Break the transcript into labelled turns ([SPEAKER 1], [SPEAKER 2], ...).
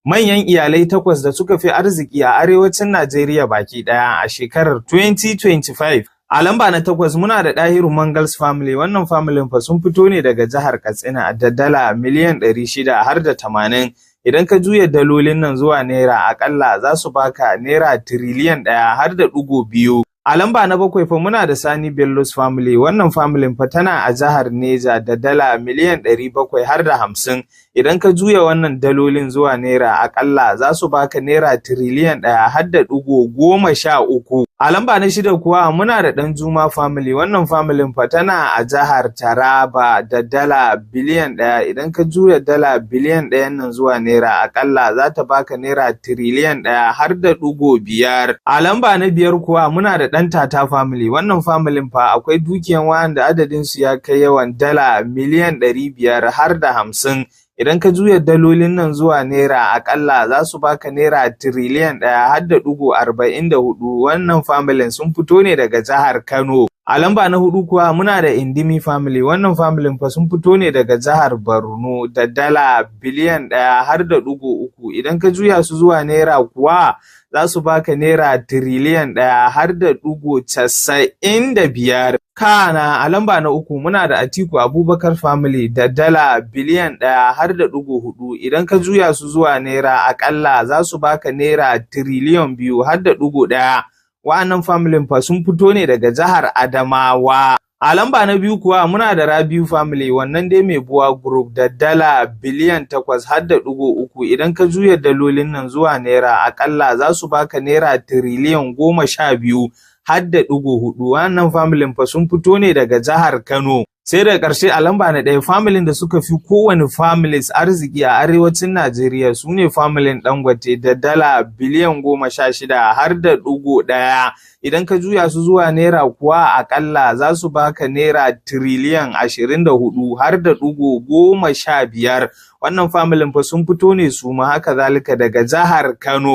[SPEAKER 1] manyan iyalai 8 da suka fi arziki a arewacin Najeriya baki ɗaya a shekarar 2025. A lamba na 8 muna da Dahiru Mangals family. Wannan familin fa sun fito ne daga jihar Katsina da dala miliyan 600 har da 80. Idan ka juya dalolin nan zuwa naira akalla za su baka naira tiriliyan 1 har da ɗigo 2. A lamba na 7 fa muna da Sani Bello's family. Wannan familin fa tana a jihar Neja da dala miliyan 700 har da 50. Idan ka juya wannan dalolin zuwa naira akalla za su baka naira tiriliyan 1 har da ɗigo 13. A lamba na 6 kuwa muna da Danjuma family. Wannan familin fa tana a jihar Taraba da dala biliyan 1. Idan ka juya dala biliyan 1 nan zuwa naira akalla za ta baka naira tiriliyan 1 har da ɗigo 5. A lamba na 5 kuwa muna da Dantata family. Wannan familin fa akwai dukiyan wanda adadin su ya kai yawan dala miliyan 500 har da 50. Idan ka juya dalolin nan zuwa naira akalla za su baka naira tiriliyan 1 har da ɗigo 44. Wannan familin sun fito ne daga jihar Kano. A lamba na 4 kuwa muna da Indimi family. Wannan familin fa sun fito ne daga jihar Borno da dala biliyan 1 har da ɗigo 3. Idan ka juya su zuwa naira kuwa za su baka naira tiriliyan 1 har da ɗigo 95. Kana a lamba na 3 muna da Atiku Abubakar family da dala biliyan 1 har da ɗigo 4. Idan ka juya su zuwa naira akalla za su baka naira tiriliyan 2 har da ɗigo 1. Wa'annan familin fa sun fito ne daga jihar Adamawa. A lamba na 2 kuwa muna da Rabiu family. Wannan dai mai buwa group da dala biliyan 8 har da ɗigo 3. Idan ka juya dalolin nan zuwa naira akalla za su baka naira tiriliyan 12 har da ɗigo 4. Wannan familin fa sun fito ne daga jihar Kano. Sai daga ƙarshe a lamba na 1 familin da suka fi kowane families arziki a arewacin Najeriya su ne familin Dangote da dala biliyan 16 har da ɗigo 1. Idan ka juya su zuwa naira kuwa akalla za su baka naira tiriliyan 24 har da ɗigo 15. Wannan familin fa sun fito ne su ma haka zalika daga jihar Kano.